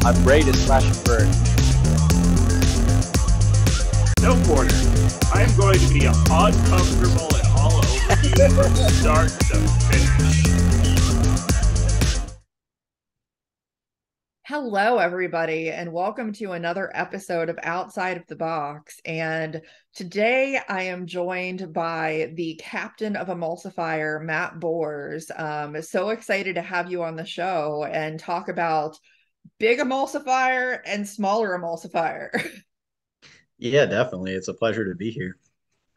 I'm ready to slash and burn. No quarter. I'm going to be uncomfortable and all over you from start to finish. Hello, everybody, and welcome to another episode of Outside of the Box. And today I am joined by the captain of Emulsifier, Matt Bors. So excited to have you on the show and talk about big emulsifier and smaller emulsifier. Yeah, definitely. It's a pleasure to be here.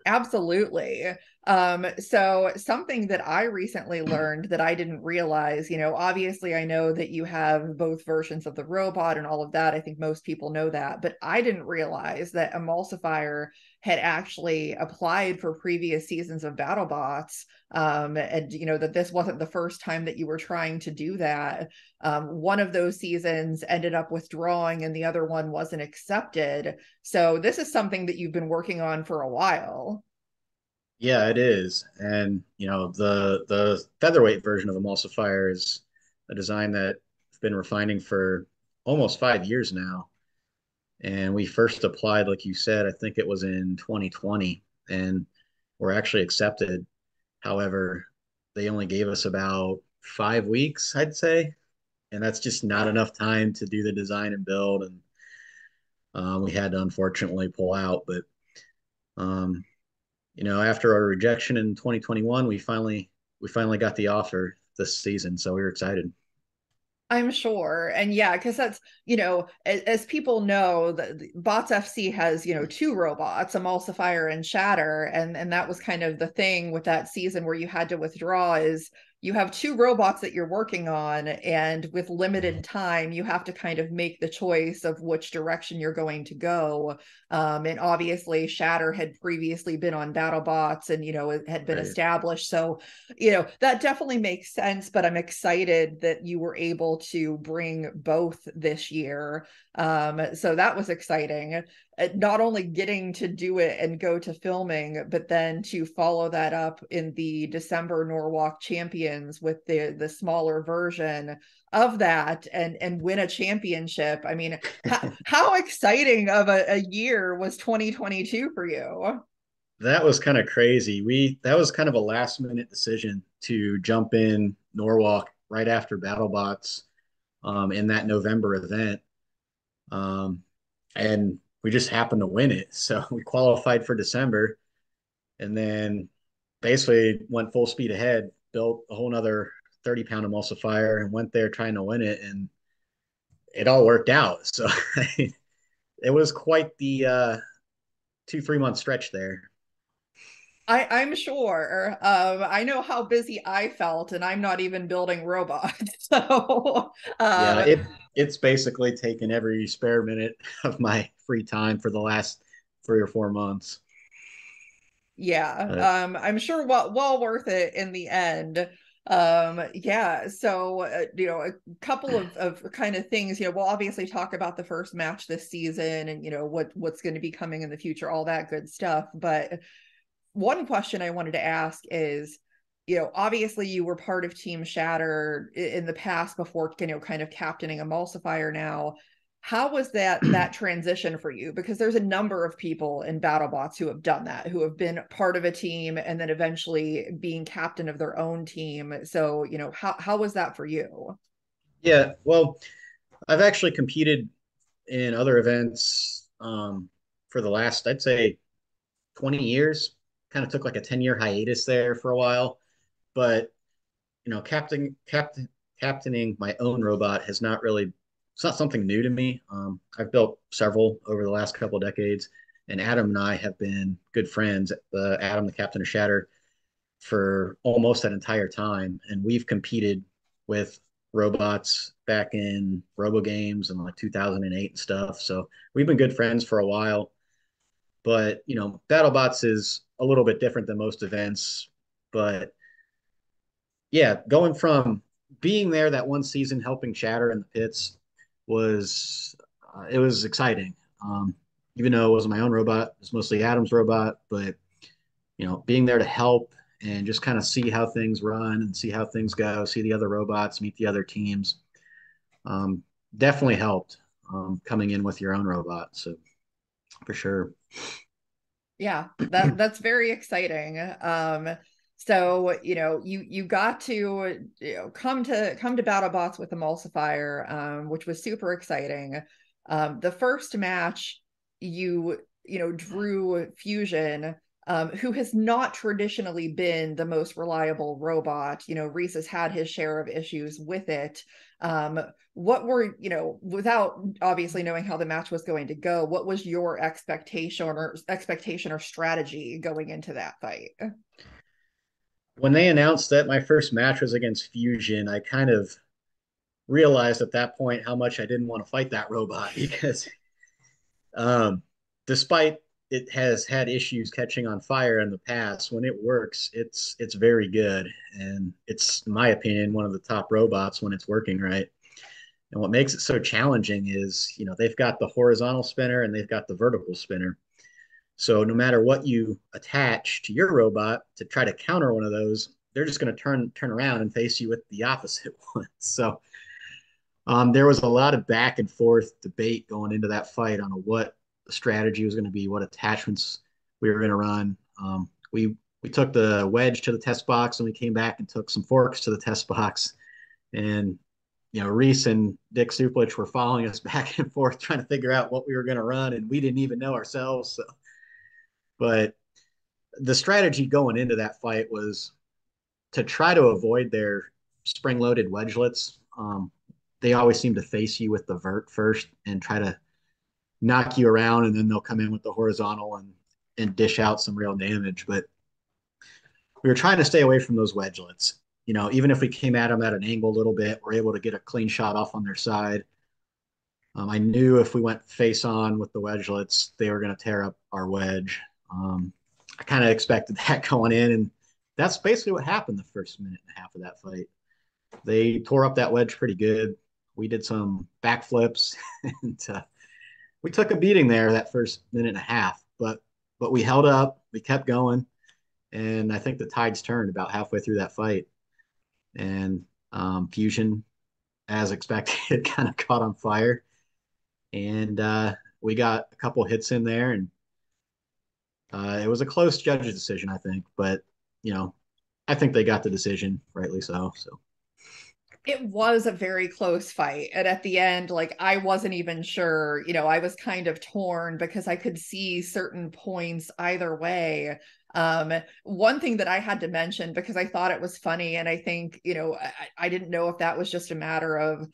Absolutely. So something that I recently learned that I didn't realize, obviously I know that you have both versions of the robot and all of that. I think most people know that, but I didn't realize that Emulsifier had actually applied for previous seasons of BattleBots. And that this wasn't the first time that you were trying to do that. One of those seasons ended up withdrawing and the other one wasn't accepted. So this is something that you've been working on for a while. Yeah, it is. And the featherweight version of Emulsifier is a design that I've been refining for almost 5 years now. And we first applied, like you said, I think it was in 2020, and we're actually accepted. However, they only gave us about 5 weeks, I'd say. And that's just not enough time to do the design and build. And we had to unfortunately pull out. But um, after our rejection in 2021, we finally got the offer this season, so we were excited. I'm sure. And yeah, because that's, as people know, the Bots FC has, two robots, Emulsifier and Shatter. And that was kind of the thing with that season where you had to withdraw is you have two robots that you're working on, and with limited time, you have to kind of make the choice of which direction you're going to go. And obviously, Shatter had previously been on BattleBots and, it had been Right. established. So, that definitely makes sense, but I'm excited that you were able to bring both this year. So that was exciting. Not only getting to do it and go to filming, but then to follow that up in the December Norwalk Champions with the smaller version of that and win a championship. I mean, how exciting of a year was 2022 for you? That was kind of crazy. That was kind of a last minute decision to jump in Norwalk right after BattleBots in that November event. Um, and we just happened to win it. So we qualified for December and then basically went full speed ahead, built a whole nother 30-pound emulsifier and went there trying to win it. And it all worked out. So it was quite the 2-3 month stretch there. I'm sure. I know how busy I felt, and I'm not even building robots. So, Yeah, it's basically taken every spare minute of my free time for the last 3 or 4 months. yeah, But I'm sure well worth it in the end. Yeah, so a couple of kind of things. We'll obviously talk about the first match this season, and what's going to be coming in the future, all that good stuff. But one question I wanted to ask is, obviously you were part of Team Shatter in the past before, kind of captaining Emulsifier now. How was that transition for you? Because there's a number of people in BattleBots who have done that, who have been part of a team and then eventually being captain of their own team. So, how was that for you? yeah, well, I've actually competed in other events for the last, I'd say, 20 years. Kind of took like a 10-year hiatus there for a while, but captaining my own robot has not really, it's not something new to me. I've built several over the last couple of decades, and Adam and I have been good friends. Adam, the captain of Shatter, for almost that entire time, and we've competed with robots back in Robo Games and like 2008 and stuff. So we've been good friends for a while. But BattleBots is a little bit different than most events. But yeah, going from being there that one season helping Shatter in the pits was it was exciting. Even though it wasn't my own robot, it was mostly Adam's robot. But being there to help and just kind of see how things run and see how things go, see the other robots, meet the other teams. Um, definitely helped coming in with your own robot. So for sure. Yeah, that's very exciting. So you got to come to BattleBots with Emulsifier, which was super exciting. The first match, drew Fusion, who has not traditionally been the most reliable robot. Reese has had his share of issues with it. What were, without obviously knowing how the match was going to go, what was your expectation or strategy going into that fight? When they announced that my first match was against Fusion, I kind of realized at that point how much I didn't want to fight that robot because um, despite it has had issues catching on fire in the past, when it works, it's very good, and it's, in my opinion, one of the top robots when it's working right. And what makes it so challenging is, they've got the horizontal spinner and they've got the vertical spinner. So no matter what you attach to your robot to try to counter one of those, they're just going to turn around and face you with the opposite one. So there was a lot of back and forth debate going into that fight on what the strategy was going to be, what attachments we were going to run. We took the wedge to the test box and we came back and took some forks to the test box. And Reese and Dick Suplich were following us back and forth trying to figure out what we were going to run, and we didn't even know ourselves. So, but the strategy going into that fight was to try to avoid their spring-loaded wedgelets. They always seem to face you with the vert first and try to knock you around, and then they'll come in with the horizontal and dish out some real damage. But we were trying to stay away from those wedgelets. Even if we came at them at an angle a little bit, we're able to get a clean shot off on their side. I knew if we went face on with the wedgelets, they were going to tear up our wedge. I kind of expected that going in, and that's basically what happened the first minute and a half of that fight. They tore up that wedge pretty good. We did some backflips, and we took a beating there that first minute and a half. But we held up, we kept going, and I think the tides turned about halfway through that fight. And Fusion, as expected, kind of caught on fire, and we got a couple hits in there, and it was a close judge's decision, I think. But I think they got the decision, rightly so. So It was a very close fight. And at the end, like, I wasn't even sure, I was kind of torn because I could see certain points either way. One thing that I had to mention because I thought it was funny, and I think, I didn't know if that was just a matter of,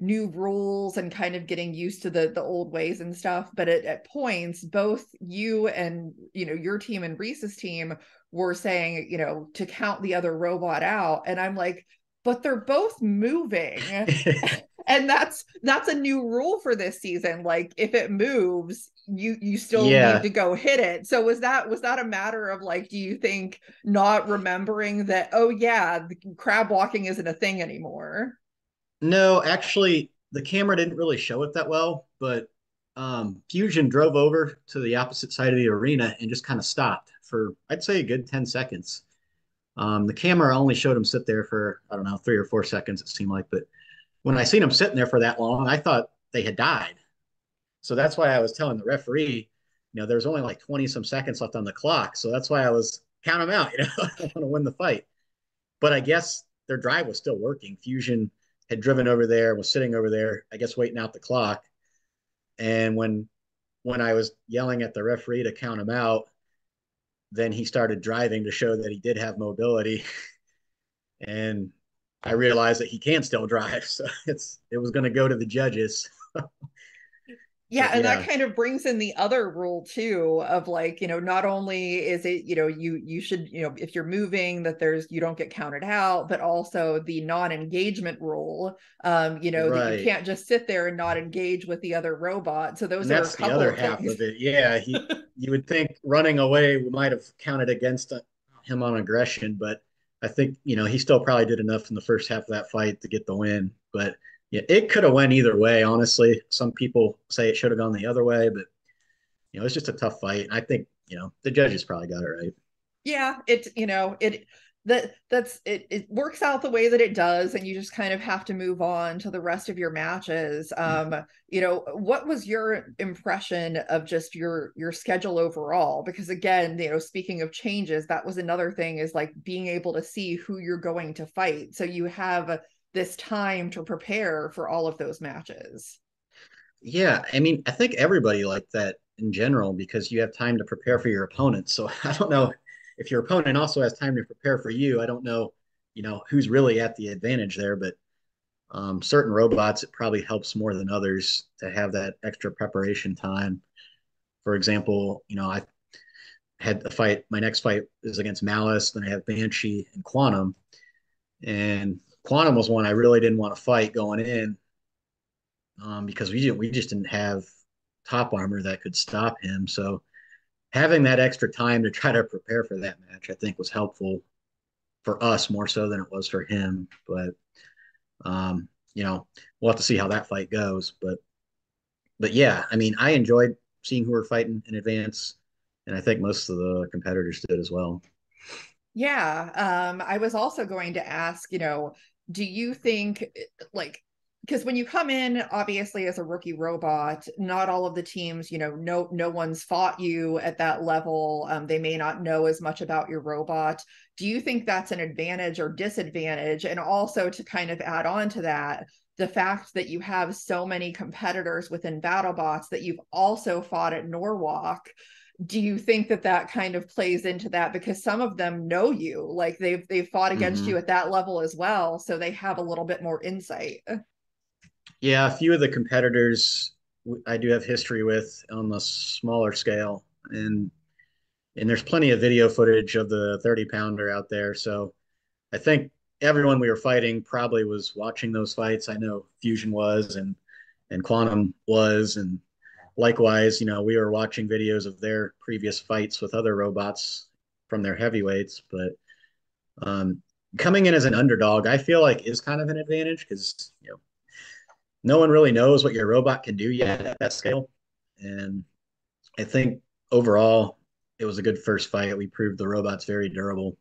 new rules and kind of getting used to the old ways and stuff. But at points, both you and, your team and Reese's team were saying, to count the other robot out. And I'm like, but they're both moving. And that's a new rule for this season. Like, if it moves, you still need yeah, to go hit it. So was that a matter of, like, do you think not remembering that, oh yeah, the crab walking isn't a thing anymore? no, actually, the camera didn't really show it that well, but Fusion drove over to the opposite side of the arena and just kind of stopped for, I'd say, a good 10 seconds. The camera only showed him sit there for, I don't know, 3 or 4 seconds, it seemed like. But when I seen him sitting there for that long, I thought they had died. So that's why I was telling the referee, there's only like 20 some seconds left on the clock. So that's why I was count them out. I don't want to win the fight. But I guess their drive was still working. Fusion had driven over there, was sitting over there, I guess, waiting out the clock. And when I was yelling at the referee to count him out, then he started driving to show that he did have mobility. And I realized that he can still drive. So it was going to go to the judges. Yeah, But and that yeah, kind of brings in the other rule too of, like, not only is it, you should, if you're moving, that you don't get counted out, but also the non-engagement rule, that you right. can't just sit there and not engage with the other robot. So those And are a that's the couple other of half things. of it. Yeah, you would think running away might have counted against him on aggression, but I think he still probably did enough in the first half of that fight to get the win. But yeah, it could have went either way. Honestly, some people say it should have gone the other way, but it's just a tough fight. I think the judges probably got it right. Yeah, it that's it, it works out the way that it does, and you just kind of have to move on to the rest of your matches. What was your impression of just your schedule overall? Because again, speaking of changes, that was another thing, is like being able to see who you're going to fight, so you have this time to prepare for all of those matches. Yeah, I mean, I think everybody liked that in general because you have time to prepare for your opponent. So I don't know if your opponent also has time to prepare for you. I don't know, who's really at the advantage there, but certain robots, it probably helps more than others to have that extra preparation time. For example, I had a fight. My next fight is against Malice. Then I have Banshee and Quantum. And Quantum was one I really didn't want to fight going in, because we just didn't have top armor that could stop him. So having that extra time to try to prepare for that match, I think, was helpful for us more so than it was for him. But we'll have to see how that fight goes. But yeah, I mean, I enjoyed seeing who were fighting in advance, and I think most of the competitors did as well. Yeah, I was also going to ask, do you think, like, because when you come in, obviously as a rookie robot, not all of the teams, no one's fought you at that level. They may not know as much about your robot. Do you think that's an advantage or disadvantage? And also, to kind of add on to that, the fact that you have so many competitors within BattleBots that you've also fought at Norwalk, do you think that that kind of plays into that, because some of them know you, like they've fought against you Hmm. at that level as well, so they have a little bit more insight? Yeah, a few of the competitors I do have history with on the smaller scale, and there's plenty of video footage of the 30 pounder out there. So I think everyone we were fighting probably was watching those fights. I know Fusion was, and Quantum was, and likewise, we were watching videos of their previous fights with other robots from their heavyweights. But um, coming in as an underdog, I feel like is kind of an advantage because no one really knows what your robot can do yet at that scale. And I think overall, it was a good first fight. We proved the robot's very durable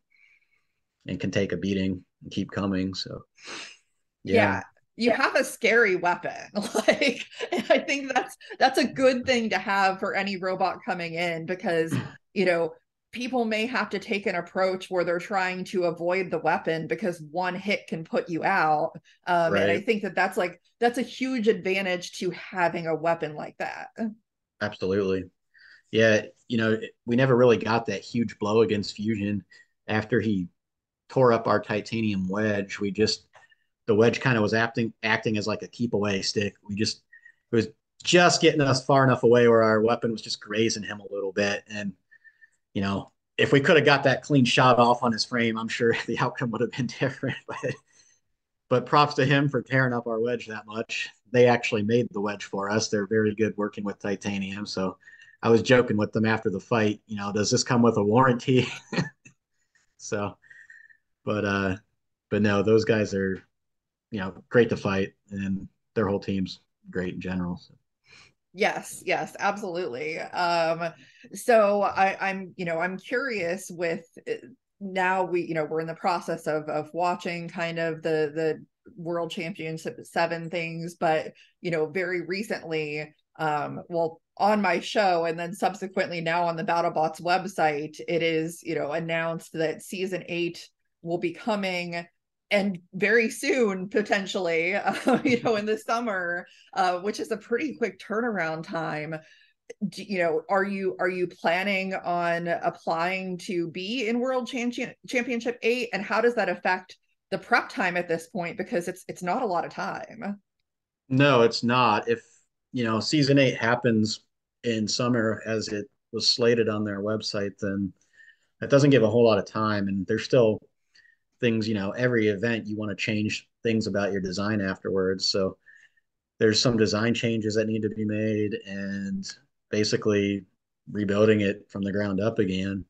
and can take a beating and keep coming. So yeah. Yeah, you have a scary weapon. Like, and I think that's a good thing to have for any robot coming in, because you know people may have to take an approach where they're trying to avoid the weapon because one hit can put you out. And I Right. think that that's a huge advantage to having a weapon like that. Absolutely. Yeah, we never really got that huge blow against Fusion after he tore up our titanium wedge. The wedge kind of was acting as like a keep away stick. It was just getting us far enough away where our weapon was just grazing him a little bit. And, if we could have got that clean shot off on his frame, I'm sure the outcome would have been different. But props to him for tearing up our wedge that much. They actually made the wedge for us. They're very good working with titanium. So I was joking with them after the fight, does this come with a warranty? So, but but no, those guys are, great to fight, and their whole team's great in general. So. Yes, yes, absolutely. So I'm curious with now we're in the process of watching kind of the World Championship 7 things, but very recently, well, on my show and then subsequently now on the BattleBots website, it is announced that season 8 will be coming, and very soon, potentially, in the summer, which is a pretty quick turnaround time. Are you planning on applying to be in Championship 8, and how does that affect the prep time at this point? Because it's not a lot of time. No, it's not. If, season 8 happens in summer as it was slated on their website, then that doesn't give a whole lot of time. And there's still things, every event you want to change things about your design afterwards. So there's some design changes that need to be made and basically rebuilding it from the ground up again.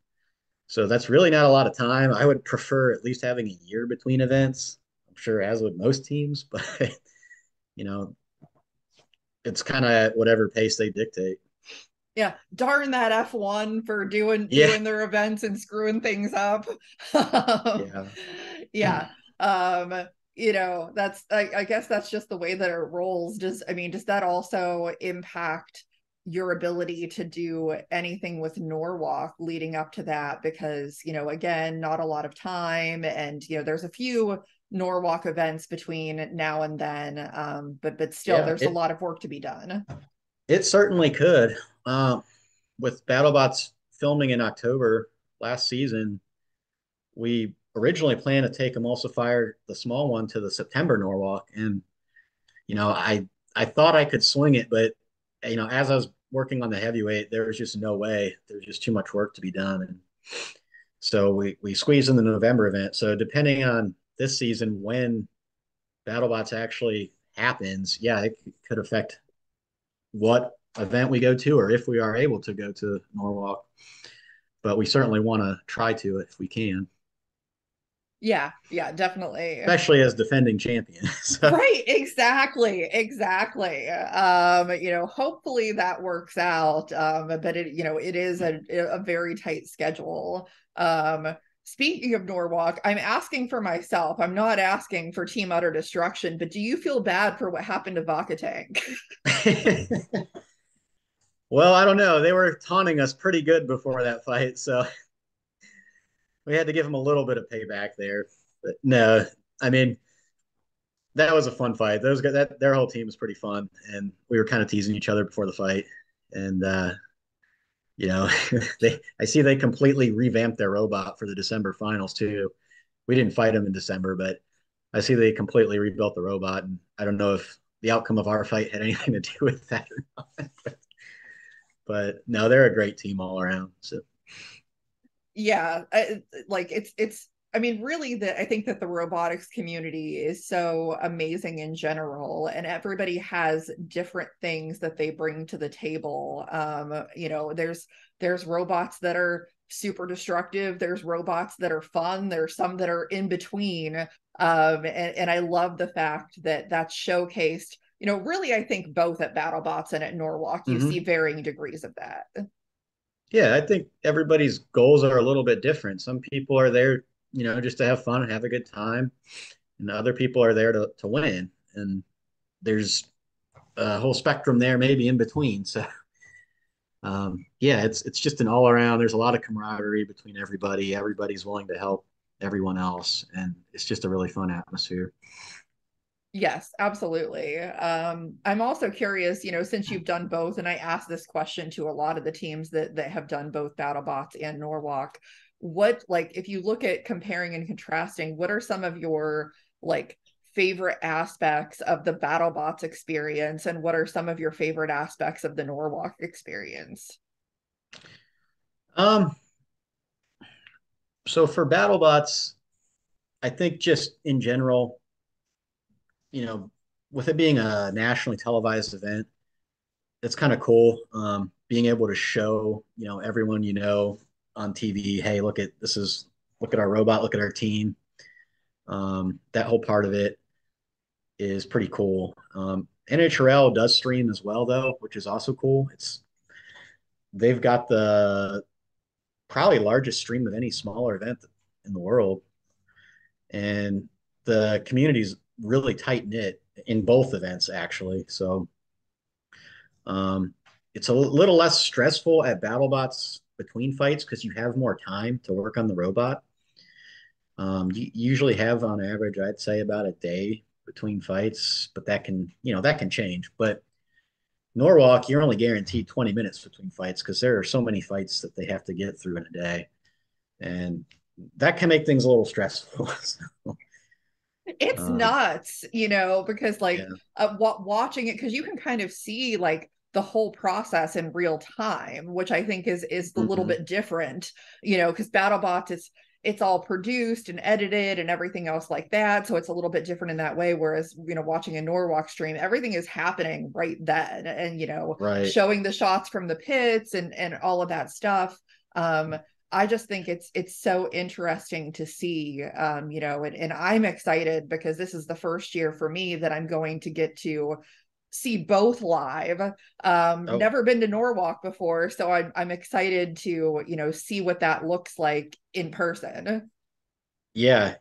So that's really not a lot of time. I would prefer at least having a year between events. I'm sure as would most teams, but you know, it's kind of at whatever pace they dictate. Yeah, darn that F1 for Yeah, doing their events and screwing things up. Um, yeah, yeah. Um, you know, that's I guess that's just the way that it rolls. Does that also impact your ability to do anything with Norwalk leading up to that? Because, you know, again, not a lot of time, and you know, there's a few Norwalk events between now and then. But still yeah. there's a lot of work to be done. It certainly could. Um, with BattleBots filming in October last season, we originally planned to take Emulsifier, the small one, to the September Norwalk, and I thought I could swing it, but as I was working on the heavyweight, there was just no way. There's just too much work to be done, and so we squeezed in the November event. So depending on this season when BattleBots actually happens, yeah, it could affect what event we go to or if we are able to go to Norwalk. But we certainly want to try to if we can, Yeah, yeah, definitely. especially as defending champion. So, Right, exactly. You know, hopefully that works out. But it, you know, it is a very tight schedule. Speaking of Norwalk, I'm asking for myself. I'm not asking for Team Utter Destruction, but do you feel bad for what happened to Vodka Tank? well, I don't know. They were taunting us pretty good before that fight, so we had to give them a little bit of payback there. But no, I mean that was a fun fight. Those guys, their whole team was pretty fun, and we were kind of teasing each other before the fight. And you know, I see they completely revamped their robot for the December finals too. We didn't fight them in December, but I see they completely rebuilt the robot, and I don't know if the outcome of our fight had anything to do with that or not. But no, they're a great team all around. So Yeah, like it's I mean, really, I think that the robotics community is so amazing in general, and everybody has different things that they bring to the table. You know, there's robots that are super destructive, there's robots that are fun, there's some that are in between. And I love the fact that that's showcased, you know, really, I think both at BattleBots and at Norwalk, you see mhm. varying degrees of that. Yeah, I think everybody's goals are a little bit different. Some people are there, just to have fun and have a good time, and other people are there to win. And there's a whole spectrum there, maybe in between. So, yeah, it's just an all around. There's a lot of camaraderie between everybody. Everybody's willing to help everyone else, and it's just a really fun atmosphere. Yes, absolutely. I'm also curious, you know, since you've done both, and I asked this question to a lot of the teams that have done both BattleBots and Norwalk, what, like, if you look at comparing and contrasting, what are some of your like favorite aspects of the BattleBots experience, and what are some of your favorite aspects of the Norwalk experience? Um, so for BattleBots, I think just in general, you know, with it being a nationally televised event, it's kind of cool, being able to show everyone on TV. Hey, look at our robot, look at our team. That whole part of it is pretty cool. NHRL does stream as well though, which is also cool. They've got the probably largest stream of any smaller event in the world, and the community's really tight knit in both events actually. So it's a little less stressful at BattleBots between fights because you have more time to work on the robot. You usually have on average, I'd say about a day between fights, but that can change. But Norwalk, you're only guaranteed 20 minutes between fights because there are so many fights that they have to get through in a day. And that can make things a little stressful. So, It's um, nuts, you know, because like yeah. watching it, because you can kind of see like the whole process in real time, which I think is a little Mhm. bit different, you know, because BattleBots is it's all produced and edited and everything else like that. So it's a little bit different in that way. Whereas, you know, watching a Norwalk stream, everything is happening right then. And, you know, Right. showing the shots from the pits and all of that stuff. Um, I just think it's so interesting to see, you know, and I'm excited because this is the first year for me that I'm going to get to see both live. Oh, Never been to Norwalk before, so I'm excited to, see what that looks like in person. yeah,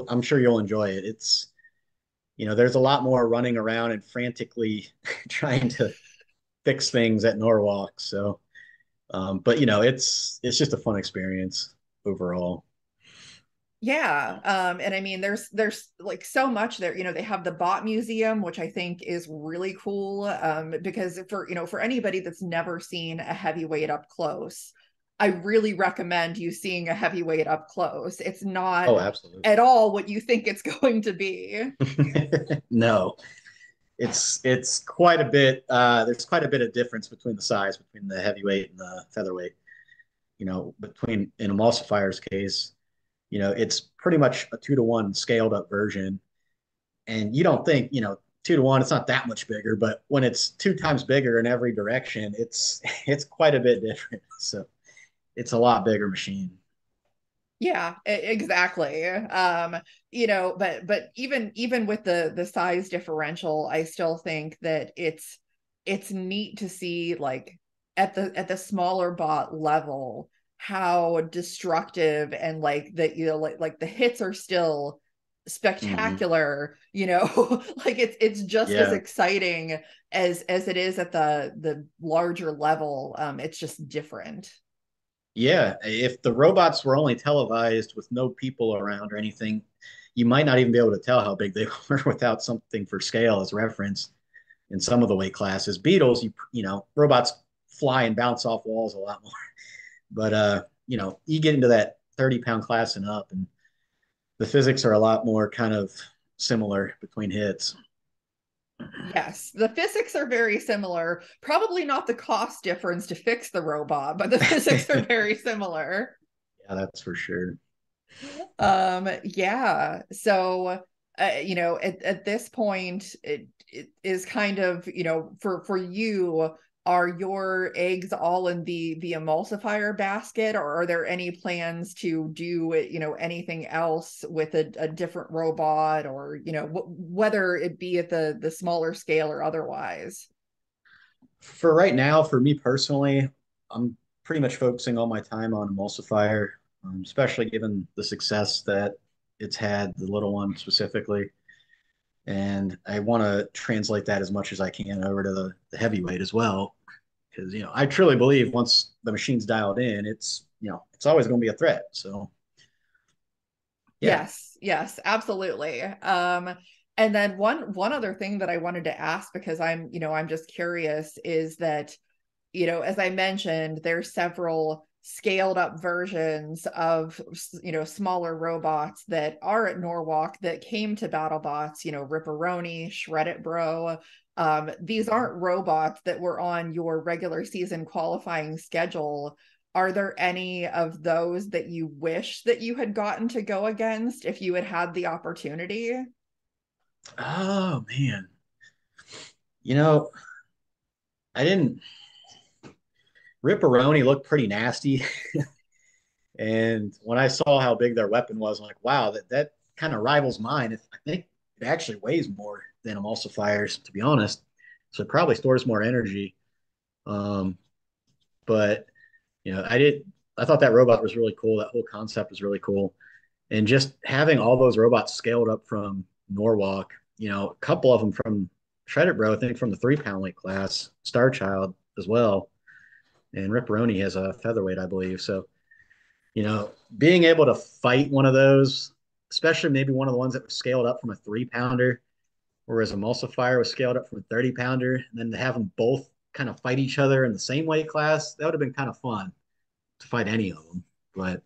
I'm sure you'll enjoy it. It's, there's a lot more running around and frantically trying to fix things at Norwalk. So, but it's just a fun experience overall. Yeah. And I mean, there's like so much there. They have the Bot Museum, which I think is really cool. Because for anybody that's never seen a heavyweight up close, I really recommend you seeing a heavyweight up close. It's not Oh, absolutely. at all what you think it's going to be. No, it's quite a bit. There's quite a bit of difference between the size between the heavyweight and the featherweight. Between in Emulsifier's case, it's pretty much a 2-to-1 scaled up version. And you don't think, 2-to-1, it's not that much bigger, but when it's 2 times bigger in every direction, it's quite a bit different. So it's a lot bigger machine. Yeah, exactly. But even with the size differential, I still think that it's neat to see, like, at the smaller bot level, how destructive and, like, like the hits are still Hmm. spectacular, like it's just as Yeah. exciting as it is at the larger level. It's just different. Yeah. If the robots were only televised with no people around or anything, you might not even be able to tell how big they were without something for scale as reference in some of the weight classes. Beetles, robots fly and bounce off walls a lot more. But you get into that 30-pound class and up, and the physics are a lot more kind of similar between hits. Yes, the physics are very similar. Probably not the cost difference to fix the robot, but the physics are Yeah, very similar. that's for sure. Yeah. So, at this point, it is kind of, for you, are your eggs all in the emulsifier basket, or are there any plans to do, anything else with a different robot, or, whether it be at the smaller scale or otherwise? For right now, for me personally, I'm pretty much focusing all my time on Emulsifier, especially given the success that it's had, the little one specifically. And I want to translate that as much as I can over to the heavyweight as well. Because, I truly believe once the machine's dialed in, it's always going to be a threat. So, yeah. Yes, absolutely. And then one other thing that I wanted to ask, because I'm just curious, is that, as I mentioned, there's several scaled up versions of, smaller robots that are at Norwalk that came to BattleBots, Ripperoni, Shred It Bro. These aren't robots that were on your regular season qualifying schedule. Are there any of those that you wish that you had gotten to go against if you had had the opportunity? Oh, man. You know, I didn't. Ripperoni looked pretty nasty. And when I saw how big their weapon was, I'm like, wow, that kind of rivals mine. I think it actually weighs more than emulsifiers, to be honest. So it probably stores more energy. Um, but I thought that robot was really cool. That whole concept was really cool. And just having all those robots scaled up from Norwalk, a couple of them from Shred It Bro, I think from the 3-pound weight class, Star Child as well. And Ripperoni has a featherweight, I believe. So being able to fight one of those, especially maybe one of the ones that was scaled up from a 3-pounder, whereas Emulsifier was scaled up from a 30-pounder, and then to have them both kind of fight each other in the same weight class, that would have been kind of fun to fight any of them. But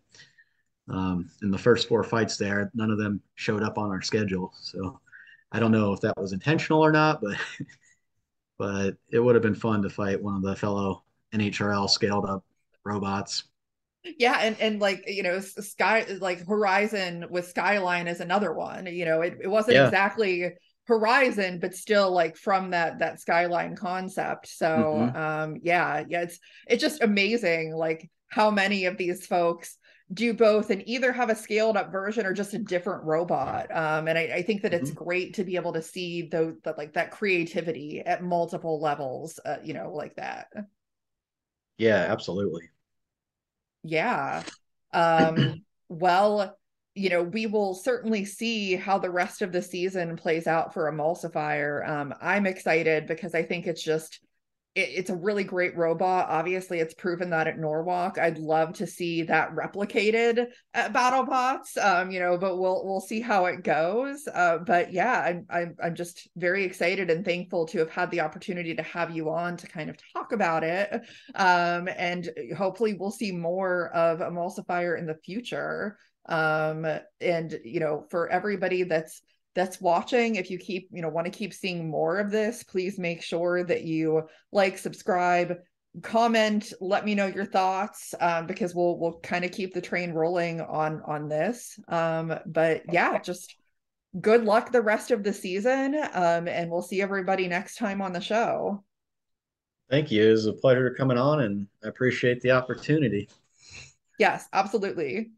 in the first 4 fights there, none of them showed up on our schedule. So I don't know if that was intentional or not, but but it would have been fun to fight one of the fellow NHRL scaled up robots. Yeah, and like, Sky, like Horizon with Skyline is another one. It wasn't Yeah. exactly Horizon, but still, like, from that Skyline concept. So Hmm. yeah, it's just amazing, like, how many of these folks do both and either have a scaled up version or just a different robot. And I think that it's great to be able to see like that creativity at multiple levels, like that. Yeah, absolutely. Yeah. Well, we will certainly see how the rest of the season plays out for Emulsifier. I'm excited because I think it's a really great robot. Obviously, it's proven that at Norwalk. I'd love to see that replicated at BattleBots. But we'll see how it goes. But yeah, I'm just very excited and thankful to have had the opportunity to have you on to kind of talk about it. And hopefully we'll see more of Emulsifier in the future. And for everybody that's watching, if you want to keep seeing more of this, please make sure that you like, subscribe, comment, let me know your thoughts, because we'll kind of keep the train rolling on this. But yeah, just good luck the rest of the season, and we'll see everybody next time on the show. Thank you. It was a pleasure coming on, and I appreciate the opportunity. Yes, absolutely.